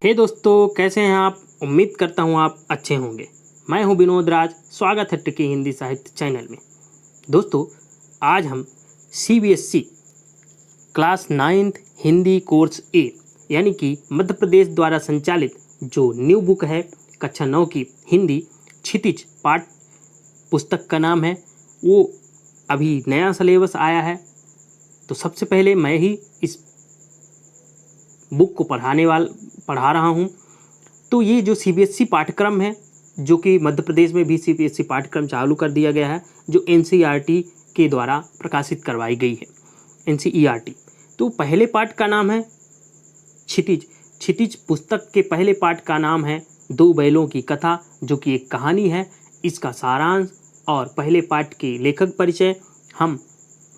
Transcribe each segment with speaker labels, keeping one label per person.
Speaker 1: हे दोस्तों, कैसे हैं आप। उम्मीद करता हूं आप अच्छे होंगे। मैं हूं विनोद राज। स्वागत है ट्रिकी हिंदी साहित्य चैनल में। दोस्तों, आज हम CBSE class 9th Hindi course A यानी कि मध्य प्रदेश द्वारा संचालित जो न्यू बुक है कक्षा 9 की हिंदी क्षितिज पाठ पुस्तक का नाम है, वो अभी नया सिलेबस आया है। तो सबसे पहले मैं ही इस बुक को पढ़ा रहा हूँ। तो ये जो सीबीएसई पाठ्यक्रम है, जो कि मध्य प्रदेश में भी सीबीएसई पाठ्यक्रम चालू कर दिया गया है, जो एनसीईआरटी के द्वारा प्रकाशित करवाई गई है, एनसीईआरटी। तो पहले पाठ का नाम है क्षितिज। क्षितिज पुस्तक के पहले पाठ का नाम है दो बैलों की कथा, जो कि एक कहानी है। इसका सारांश और पहले पाठ के लेखक परिचय हम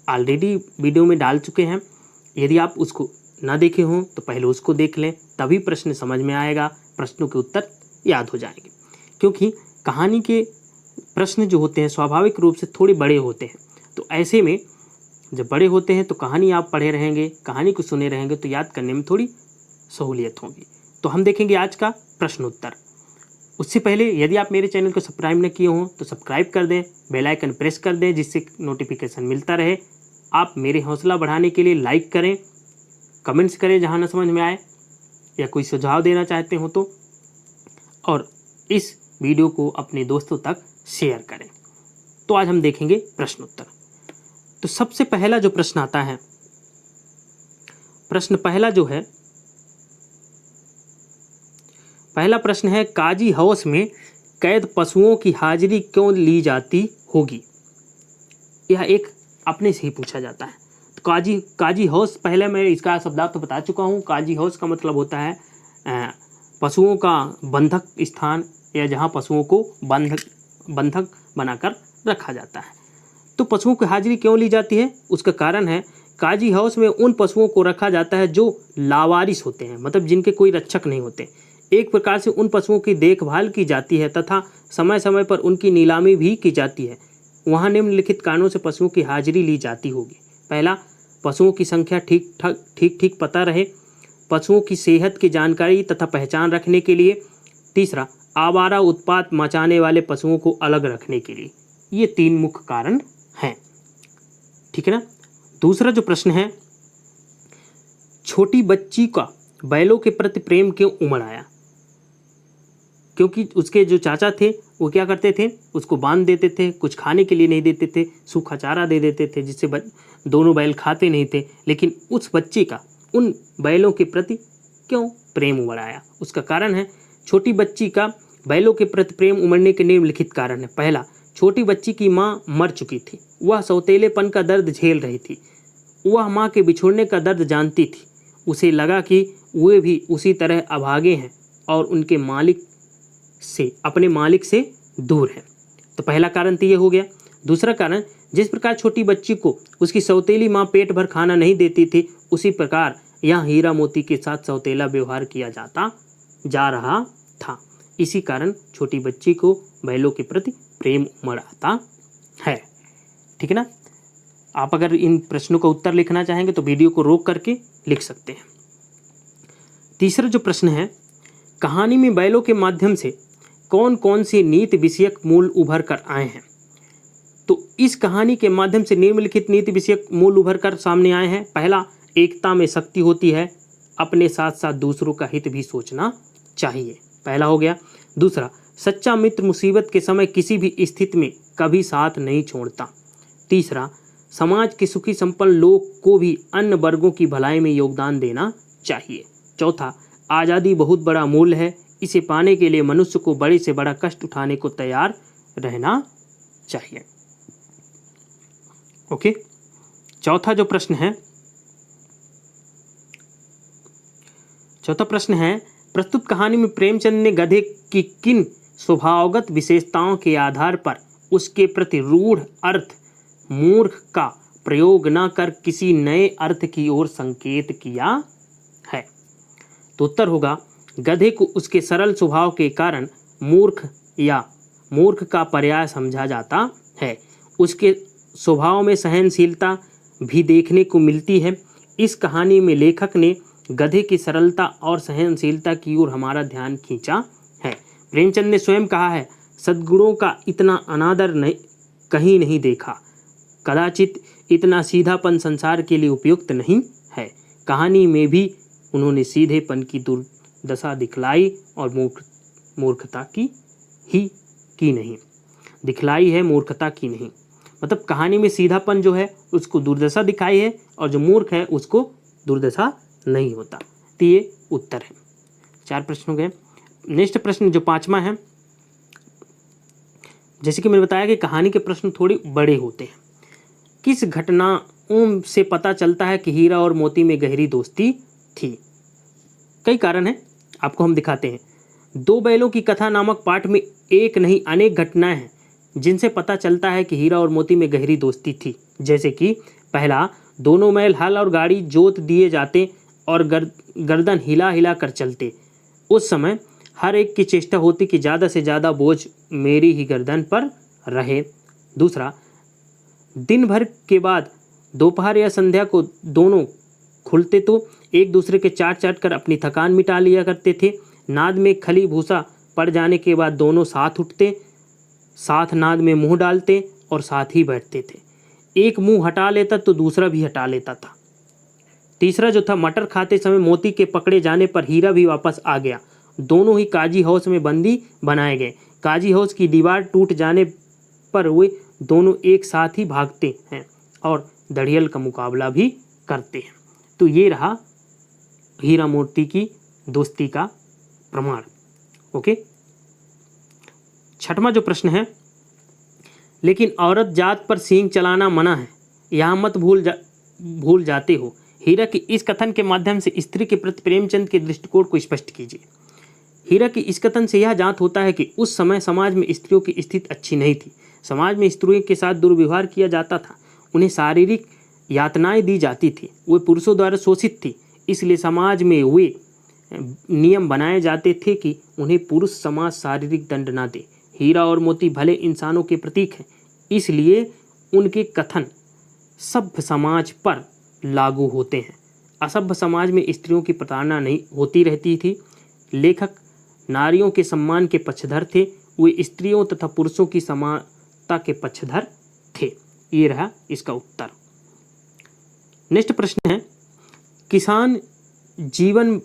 Speaker 1: ऑलरेडी वीडियो में डाल चुके हैं। यदि आप उसको ना देखे हों तो पहले उसको देख लें, तभी प्रश्न समझ में आएगा, प्रश्नों के उत्तर याद हो जाएंगे। क्योंकि कहानी के प्रश्न जो होते हैं स्वाभाविक रूप से थोड़े बड़े होते हैं। तो ऐसे में जब बड़े होते हैं तो कहानी आप पढ़े रहेंगे, कहानी को सुने रहेंगे तो याद करने में थोड़ी सहूलियत होगी। तो हम देखेंगे आज का प्रश्न उत्तर। उससे पहले यदि आप मेरे चैनल को सब्सक्राइब न किए हों तो सब्सक्राइब कर दें, बेल आइकन प्रेस कर दें, जिससे नोटिफिकेशन मिलता रहे। आप मेरे हौसला बढ़ाने के लिए लाइक करें, कमेंट्स करें जहां ना समझ में आए, या कोई सुझाव देना चाहते हो तो, और इस वीडियो को अपने दोस्तों तक शेयर करें। तो आज हम देखेंगे प्रश्न उत्तर। तो सबसे पहला जो प्रश्न आता है, पहला प्रश्न है, काजी हाउस में कैद पशुओं की हाजिरी क्यों ली जाती होगी। यह एक अपने से ही पूछा जाता है। काजी हाउस, पहले मैं इसका शब्दार्थ तो बता चुका हूँ। काजी हाउस का मतलब होता है पशुओं का बंधक स्थान, या जहाँ पशुओं को बंधक बनाकर रखा जाता है। तो पशुओं की हाजिरी क्यों ली जाती है, उसका कारण है, काजी हाउस में उन पशुओं को रखा जाता है जो लावारिस होते हैं, मतलब जिनके कोई रक्षक नहीं होते। एक प्रकार से उन पशुओं की देखभाल की जाती है तथा समय समय पर उनकी नीलामी भी की जाती है। वहाँ निम्नलिखित कारणों से पशुओं की हाजिरी ली जाती होगी। पहला, पशुओं की संख्या ठीक पता रहे। पशुओं की सेहत की जानकारी तथा पहचान रखने के लिए। तीसरा, आवारा उत्पात मचाने वाले पशुओं को अलग रखने के लिए। ये तीन मुख्य कारण हैं। ठीक है ना। दूसरा जो प्रश्न है, छोटी बच्ची का बैलों के प्रति प्रेम क्यों उमड़ आया। क्योंकि उसके जो चाचा थे वो क्या करते थे, उसको बांध देते थे, कुछ खाने के लिए नहीं देते थे, सूखा चारा दे देते थे, जिससे दोनों बैल खाते नहीं थे। लेकिन उस बच्चे का उन बैलों के प्रति क्यों प्रेम उमड़ आया, उसका कारण है, छोटी बच्ची का बैलों के प्रति प्रेम उमड़ने के निम्नलिखित कारण है। पहला, छोटी बच्ची की माँ मर चुकी थी, वह सौतेलेपन का दर्द झेल रही थी, वह माँ के बिछुड़ने का दर्द जानती थी। उसे लगा कि वे भी उसी तरह अभागे हैं और अपने मालिक से दूर है। तो पहला कारण तो ये हो गया। दूसरा कारण, जिस प्रकार छोटी बच्ची को उसकी सौतेली माँ पेट भर खाना नहीं देती थी, उसी प्रकार यहाँ हीरा मोती के साथ सौतेला व्यवहार किया जा रहा था। इसी कारण छोटी बच्ची को बैलों के प्रति प्रेम उमड़ आता है। ठीक है ना। आप अगर इन प्रश्नों का उत्तर लिखना चाहेंगे तो वीडियो को रोक करके लिख सकते हैं। तीसरा जो प्रश्न है, कहानी में बैलों के माध्यम से कौन कौन से नीति विषयक मूल उभर कर आए हैं। तो इस कहानी के माध्यम से निम्नलिखित नीति विषयक मूल उभर कर सामने आए हैं। पहला, एकता में शक्ति होती है, अपने साथ साथ दूसरों का हित भी सोचना चाहिए, पहला हो गया। दूसरा, सच्चा मित्र मुसीबत के समय किसी भी स्थिति में कभी साथ नहीं छोड़ता। तीसरा, समाज के सुखी संपन्न लोग को भी अन्य वर्गों की भलाई में योगदान देना चाहिए। चौथा, आज़ादी बहुत बड़ा मूल्य है, इसे पाने के लिए मनुष्य को बड़े से बड़ा कष्ट उठाने को तैयार रहना चाहिए। ओके। चौथा प्रश्न है, प्रस्तुत कहानी में प्रेमचंद ने गधे की किन स्वभावगत विशेषताओं के आधार पर उसके प्रति रूढ़ अर्थ मूर्ख का प्रयोग न कर किसी नए अर्थ की ओर संकेत किया है। तो उत्तर होगा, गधे को उसके सरल स्वभाव के कारण मूर्ख का पर्याय समझा जाता है। उसके स्वभाव में सहनशीलता भी देखने को मिलती है। इस कहानी में लेखक ने गधे की सरलता और सहनशीलता की ओर हमारा ध्यान खींचा है। प्रेमचंद ने स्वयं कहा है, सद्गुणों का इतना अनादर नहीं कहीं नहीं देखा, कदाचित इतना सीधापन संसार के लिए उपयुक्त नहीं है। कहानी में भी उन्होंने सीधेपन की दुर्दशा दिखलाई और मूर्खता की नहीं दिखलाई है, मूर्खता की नहीं। मतलब कहानी में सीधापन जो है उसको दुर्दशा दिखाई है और जो मूर्ख है उसको दुर्दशा नहीं होता। तो ये उत्तर है। 4 प्रश्न हो गए। नेक्स्ट प्रश्न जो 5वां है, जैसे कि मैंने बताया कि कहानी के प्रश्न थोड़े बड़े होते हैं। किस घटनाओं से पता चलता है कि हीरा और मोती में गहरी दोस्ती थी? कई कारण हैं, आपको हम दिखाते हैं। 2 बैलों की कथा नामक पाठ में एक नहीं अनेक घटनाएं हैं जिनसे पता चलता है कि हीरा और मोती में गहरी दोस्ती थी। जैसे कि पहला, दोनों बैल हल और गाड़ी जोत दिए जाते और गर्दन हिला हिला कर चलते। उस समय हर एक की चेष्टा होती कि ज़्यादा से ज़्यादा बोझ मेरी ही गर्दन पर रहे। दूसरा, दिन भर के बाद दोपहर या संध्या को दोनों खुलते तो एक दूसरे के चाट चाट कर अपनी थकान मिटा लिया करते थे। नाद में खली भूसा पड़ जाने के बाद दोनों साथ उठते, साथ नाद में मुंह डालते और साथ ही बैठते थे। एक मुंह हटा लेता तो दूसरा भी हटा लेता था। तीसरा जो था, मटर खाते समय मोती के पकड़े जाने पर हीरा भी वापस आ गया। दोनों ही काजी हाउस में बंदी बनाए गए। काजी हाउस की दीवार टूट जाने पर वे दोनों एक साथ ही भागते हैं और दड़ियल का मुकाबला भी करते हैं। तो ये रहा हीरा मोती की दोस्ती का प्रमाण। ओके। 6वां जो प्रश्न है, लेकिन औरत जात पर सींग चलाना मना है, यहाँ मत भूल जाते हो। हीरा की इस कथन के माध्यम से स्त्री के प्रति प्रेमचंद के दृष्टिकोण को स्पष्ट कीजिए। हीरा की इस कथन से यह जांच होता है कि उस समय समाज में स्त्रियों की स्थिति अच्छी नहीं थी। समाज में स्त्रियों के साथ दुर्व्यवहार किया जाता था, उन्हें शारीरिक यातनाएं दी जाती थी, वे पुरुषों द्वारा शोषित थी। इसलिए समाज में वे नियम बनाए जाते थे कि उन्हें पुरुष समाज शारीरिक दंड न दे। हीरा और मोती भले इंसानों के प्रतीक हैं, इसलिए उनके कथन सभ्य समाज पर लागू होते हैं। असभ्य समाज में स्त्रियों की प्रताड़ना नहीं होती रहती थी। लेखक नारियों के सम्मान के पक्षधर थे, वे स्त्रियों तथा पुरुषों की समानता के पक्षधर थे। ये रहा इसका उत्तर। नेक्स्ट प्रश्न है, किसान जीवन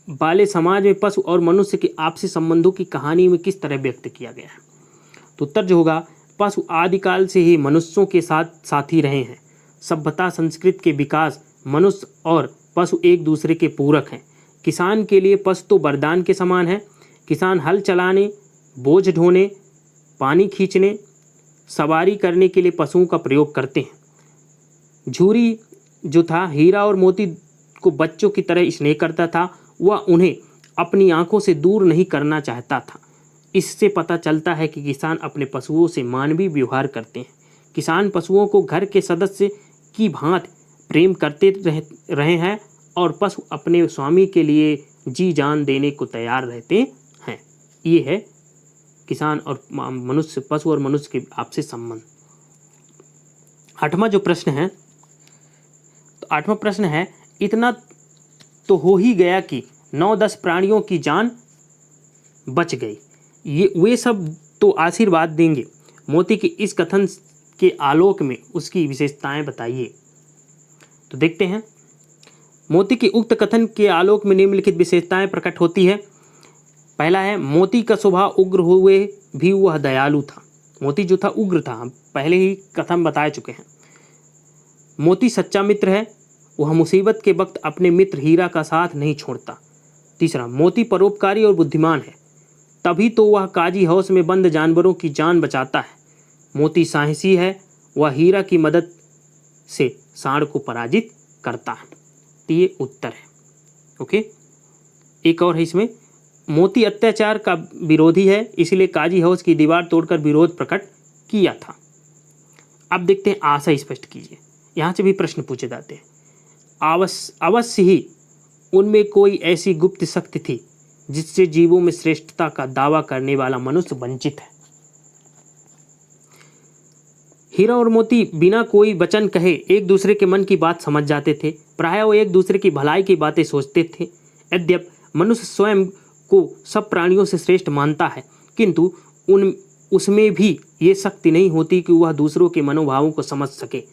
Speaker 1: वाले समाज में पशु और मनुष्य के आपसी संबंधों की कहानी में किस तरह व्यक्त किया गया है? तो उत्तर जो होगा, पशु आदिकाल से ही मनुष्यों के साथ साथी रहे हैं। सभ्यता संस्कृति के विकास मनुष्य और पशु एक दूसरे के पूरक हैं। किसान के लिए पशु तो वरदान के समान है। किसान हल चलाने, बोझ ढोने, पानी खींचने, सवारी करने के लिए पशुओं का प्रयोग करते हैं। झूरी जो था, हीरा और मोती को बच्चों की तरह स्नेह करता था, वह उन्हें अपनी आंखों से दूर नहीं करना चाहता था। इससे पता चलता है कि किसान अपने पशुओं से मानवीय व्यवहार करते हैं। किसान पशुओं को घर के सदस्य की भांति प्रेम करते रहे हैं और पशु अपने स्वामी के लिए जी जान देने को तैयार रहते हैं। ये है किसान और मनुष्य, पशु और मनुष्य के आपसी संबंध। 8वां जो प्रश्न है, तो 8वां प्रश्न है, इतना तो हो ही गया कि 9-10 प्राणियों की जान बच गई, ये वे सब तो आशीर्वाद देंगे। मोती के इस कथन के आलोक में उसकी विशेषताएं बताइए। तो देखते हैं, मोती के उक्त कथन के आलोक में निम्नलिखित विशेषताएं प्रकट होती है। पहला है, मोती का स्वभाव उग्र हुए भी वह दयालु था। मोती जो था उग्र था, हम पहले ही कथन बता चुके हैं। मोती सच्चा मित्र है, वह मुसीबत के वक्त अपने मित्र हीरा का साथ नहीं छोड़ता। तीसरा, मोती परोपकारी और बुद्धिमान है, तभी तो वह काजी हाउस में बंद जानवरों की जान बचाता है। मोती साहसी है, वह हीरा की मदद से सांड को पराजित करता है। तो ये उत्तर है। ओके। एक और है इसमें, मोती अत्याचार का विरोधी है, इसलिए काजी हाउस की दीवार तोड़कर विरोध प्रकट किया था। अब देखते हैं, आशा स्पष्ट कीजिए। यहाँ से भी प्रश्न पूछे जाते हैं। अवश्य ही उनमें कोई ऐसी गुप्त शक्ति थी जिससे जीवों में श्रेष्ठता का दावा करने वाला मनुष्य वंचित है। हीरा और मोती बिना कोई वचन कहे एक दूसरे के मन की बात समझ जाते थे। प्रायः वो एक दूसरे की भलाई की बातें सोचते थे। यद्यप मनुष्य स्वयं को सब प्राणियों से श्रेष्ठ मानता है, किंतु उसमें भी ये शक्ति नहीं होती कि वह दूसरों के मनोभावों को समझ सके।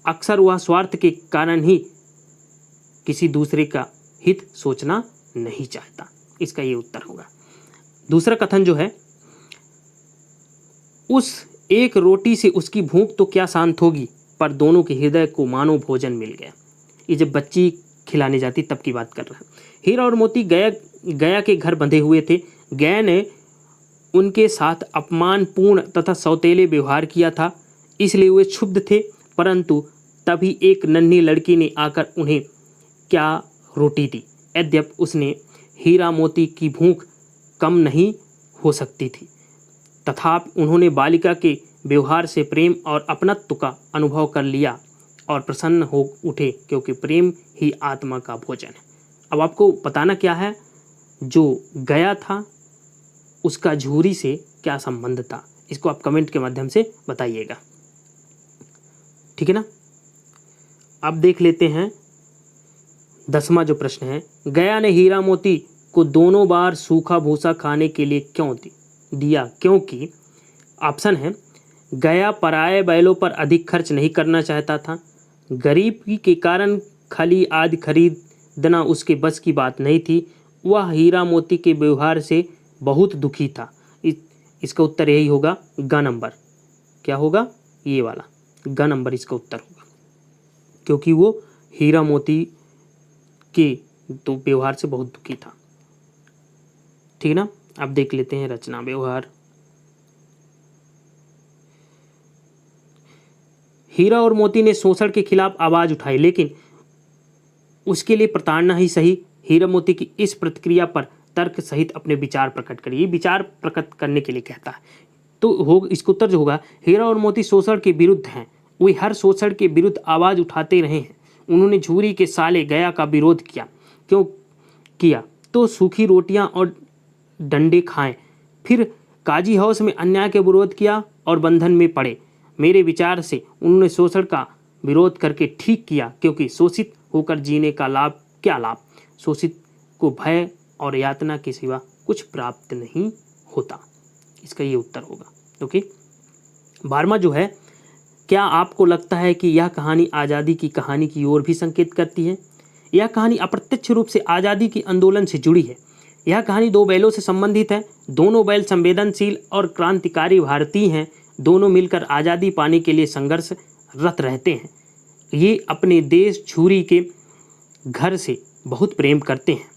Speaker 1: अक्सर वह स्वार्थ के कारण ही किसी दूसरे का हित सोचना नहीं चाहता। इसका ये उत्तर होगा। दूसरा कथन जो है, उस एक रोटी से उसकी भूख तो क्या शांत होगी, पर दोनों के हृदय को मानो भोजन मिल गया। ये जब बच्ची खिलाने जाती तब की बात कर रहा है। हीरा और मोती गया के घर बंधे हुए थे। गया ने उनके साथ अपमानपूर्ण तथा सौतेले व्यवहार किया था, इसलिए वे क्षुब्ध थे। परंतु तभी एक नन्ही लड़की ने आकर उन्हें क्या रोटी दी। यद्यप उसने हीरा मोती की भूख कम नहीं हो सकती थी, तथापि उन्होंने बालिका के व्यवहार से प्रेम और अपनत्व का अनुभव कर लिया और प्रसन्न हो उठे, क्योंकि प्रेम ही आत्मा का भोजन है। अब आपको बताना क्या है, जो गया था उसका झूरी से क्या संबंध था, इसको आप कमेंट के माध्यम से बताइएगा, ठीक है ना। अब देख लेते हैं 10वां जो प्रश्न है, गया ने हीरा मोती को दोनों बार सूखा भूसा खाने के लिए क्यों दिया? क्योंकि ऑप्शन है, गया पराये बैलों पर अधिक खर्च नहीं करना चाहता था, गरीबी के कारण खली आदि खरीदना उसके बस की बात नहीं थी, वह हीरा मोती के व्यवहार से बहुत दुखी था। इसका उत्तर यही होगा, ग नंबर। क्या होगा? ये वाला ग नंबर इसका उत्तर होगा, क्योंकि वो हीरा मोती के तो व्यवहार से बहुत दुखी था, ठीक है ना। अब देख लेते हैं रचना व्यवहार। हीरा और मोती ने शोषण के खिलाफ आवाज उठाई, लेकिन उसके लिए प्रताड़ना ही सही। हीरा मोती की इस प्रतिक्रिया पर तर्क सहित अपने विचार प्रकट करिए। विचार प्रकट करने के लिए कहता है, तो इसका उत्तर जो होगा, हीरा और मोती शोषण के विरुद्ध हैं। वे हर शोषण के विरुद्ध आवाज उठाते रहे हैं। उन्होंने झूरी के साले गया का विरोध किया। क्यों किया? तो सूखी रोटियां और डंडे खाएं। फिर काजी हाउस में अन्याय के विरोध किया और बंधन में पड़े। मेरे विचार से उन्होंने शोषण का विरोध करके ठीक किया, क्योंकि शोषित होकर जीने का लाभ क्या लाभ? शोषित को भय और यातना के सिवा कुछ प्राप्त नहीं होता। इसका ये उत्तर होगा। ओके, 12वां जो है, क्या आपको लगता है कि यह कहानी आज़ादी की कहानी की ओर भी संकेत करती है? यह कहानी अप्रत्यक्ष रूप से आज़ादी के आंदोलन से जुड़ी है। यह कहानी दो बैलों से संबंधित है। दोनों बैल संवेदनशील और क्रांतिकारी भारतीय हैं। दोनों मिलकर आज़ादी पाने के लिए संघर्षरत रहते हैं। ये अपने देश झूरी के घर से बहुत प्रेम करते हैं।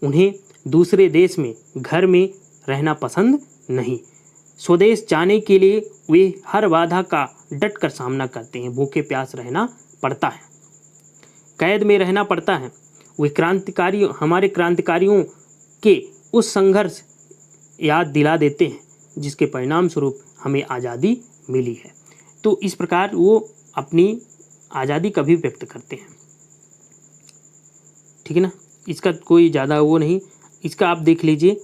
Speaker 1: उन्हें दूसरे देश में घर में रहना पसंद नहीं। स्वदेश जाने के लिए वे हर बाधा का डटकर सामना करते हैं। भूखे प्यास रहना पड़ता है, कैद में रहना पड़ता है। वे हमारे क्रांतिकारियों के उस संघर्ष याद दिला देते हैं, जिसके परिणाम स्वरूप हमें आज़ादी मिली है। तो इस प्रकार वो अपनी आज़ादी का भी व्यक्त करते हैं, ठीक है ना। इसका कोई ज़्यादा वो नहीं। इसका आप देख लीजिए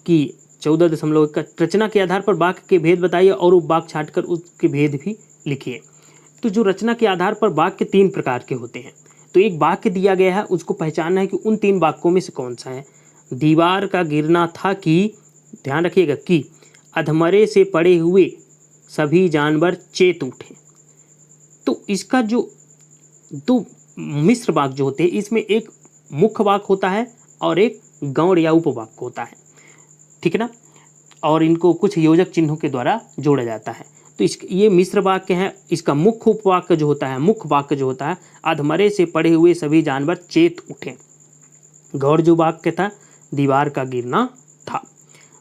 Speaker 1: कि 14.1 का रचना के आधार पर वाक्य के भेद बताइए और उपवाक्य छांटकर उसके भेद भी लिखिए। तो जो रचना के आधार पर वाक्य 3 प्रकार के होते हैं। तो एक वाक्य दिया गया है, उसको पहचानना है कि उन 3 वाक्यों में से कौन सा है। दीवार का गिरना था कि, ध्यान रखिएगा, कि अधमरे से पड़े हुए सभी जानवर चेत उठे। तो इसका जो 2 मिश्र वाक्य जो होते हैं, इसमें एक मुख्य वाक्य होता है और एक गौण या उपवाक्य होता है, ठीक है ना। और इनको कुछ योजक चिन्हों के द्वारा जोड़ा जाता है। तो ये मिश्र वाक्य है। इसका मुख्य उपवाक्य जो होता है, मुख्य वाक्य जो होता है, अधमरे से पड़े हुए सभी जानवर चेत उठे। गौण जो वाक्य था, दीवार का गिरना था।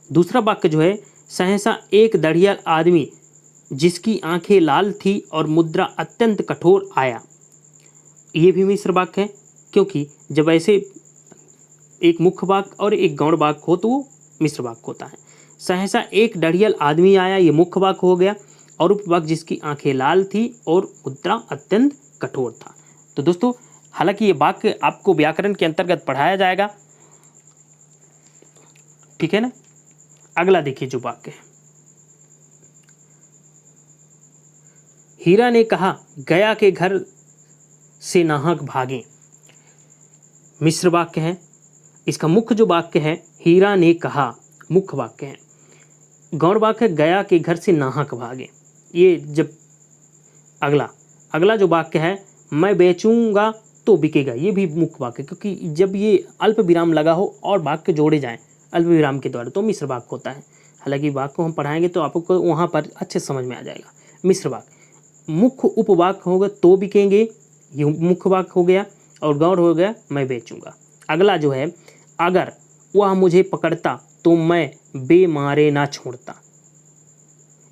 Speaker 1: दूसरा वाक्य जो है, सहसा एक दढ़िया आदमी जिसकी आंखें लाल थी और मुद्रा अत्यंत कठोर आया। ये भी मिश्र वाक्य है, क्योंकि जब ऐसे एक मुख्य वाक्य और एक गौण वाक्य हो तो वो मिश्र वाक्य होता है। सहसा एक दढ़ियल आदमी आया, ये मुख्य वाक्य हो गया, और उपवाक्य जिसकी आंखें लाल थी और मुद्रा अत्यंत कठोर था। तो दोस्तों, हालांकि ये वाक्य आपको व्याकरण के अंतर्गत पढ़ाया जाएगा, ठीक है ना। अगला देखिए जो वाक्य है, हीरा ने कहा गया के घर से नाहक भागे। मिश्र वाक्य है। इसका मुख्य जो वाक्य है हीरा ने कहा, मुख्य वाक्य है। गौण वाक्य गया के घर से नाहक भागे। ये जब अगला जो वाक्य है मैं बेचूंगा तो बिकेगा, ये भी मुख्य वाक्य, क्योंकि जब ये अल्प विराम लगा हो और वाक्य जोड़े जाएं अल्प विराम के द्वारा तो मिश्र वाक्य होता है। हालांकि वाक्य को हम पढ़ाएंगे तो आपको वहाँ पर अच्छे समझ में आ जाएगा। मिश्र वाक्य, मुख्य उपवाक्य होगा तो बिकेंगे, ये मुख्य वाक्य हो गया, और गौण हो गया मैं बेचूंगा। अगला जो है अगर वह मुझे पकड़ता तो मैं बेमारे ना छोड़ता,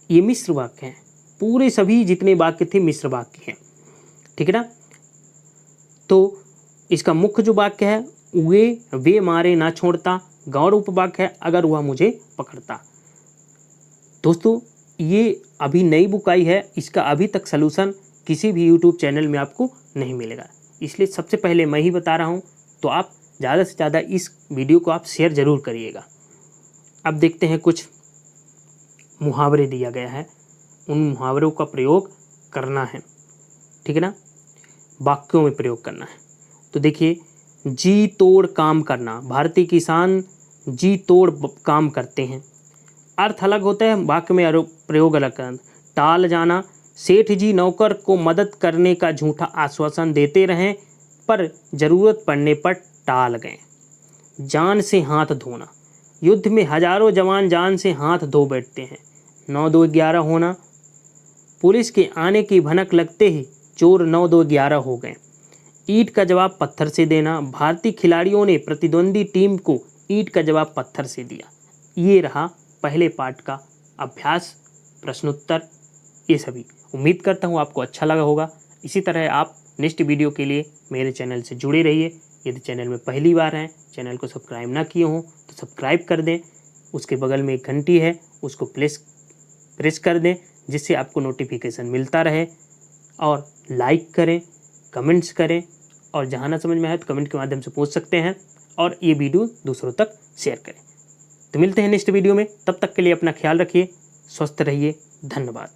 Speaker 1: ये मिश्र वाक्य है। पूरे सभी जितने वाक्य थे मिश्र वाक्य हैं, ठीक है ना। तो इसका मुख्य जो वाक्य है वे मारे ना छोड़ता, गौण उपवाक्य है अगर वह मुझे पकड़ता। दोस्तों ये अभी नई बुक आई है, इसका अभी तक सलूशन किसी भी यूट्यूब चैनल में आपको नहीं मिलेगा, इसलिए सबसे पहले मैं ही बता रहा हूँ। तो आप ज़्यादा से ज़्यादा इस वीडियो को आप शेयर ज़रूर करिएगा। अब देखते हैं कुछ मुहावरे दिया गया है, उन मुहावरों का प्रयोग करना है, ठीक है ना, वाक्यों में प्रयोग करना है। तो देखिए, जी तोड़ काम करना, भारतीय किसान जी तोड़ काम करते हैं। अर्थ अलग होता है, वाक्य में प्रयोग अलग करना। टाल जाना, सेठ जी नौकर को मदद करने का झूठा आश्वासन देते रहे पर जरूरत पड़ने पर टाल गए। जान से हाथ धोना, युद्ध में हजारों जवान जान से हाथ धो बैठते हैं। 9-2-11 होना, पुलिस के आने की भनक लगते ही चोर 9-2-11 हो गए। ईंट का जवाब पत्थर से देना, भारतीय खिलाड़ियों ने प्रतिद्वंदी टीम को ईंट का जवाब पत्थर से दिया। ये रहा पहले पार्ट का अभ्यास, प्रश्नोत्तर, ये सभी। उम्मीद करता हूँ आपको अच्छा लगा होगा। इसी तरह आप नेक्स्ट वीडियो के लिए मेरे चैनल से जुड़े रहिए। यदि चैनल में पहली बार हैं, चैनल को सब्सक्राइब ना किए हों तो सब्सक्राइब कर दें। उसके बगल में एक घंटी है, उसको प्रेस कर दें, जिससे आपको नोटिफिकेशन मिलता रहे। और लाइक करें, कमेंट्स करें, और जहाँ ना समझ में आए तो कमेंट के माध्यम से पूछ सकते हैं, और ये वीडियो दूसरों तक शेयर करें। तो मिलते हैं नेक्स्ट वीडियो में, तब तक के लिए अपना ख्याल रखिए, स्वस्थ रहिए, धन्यवाद।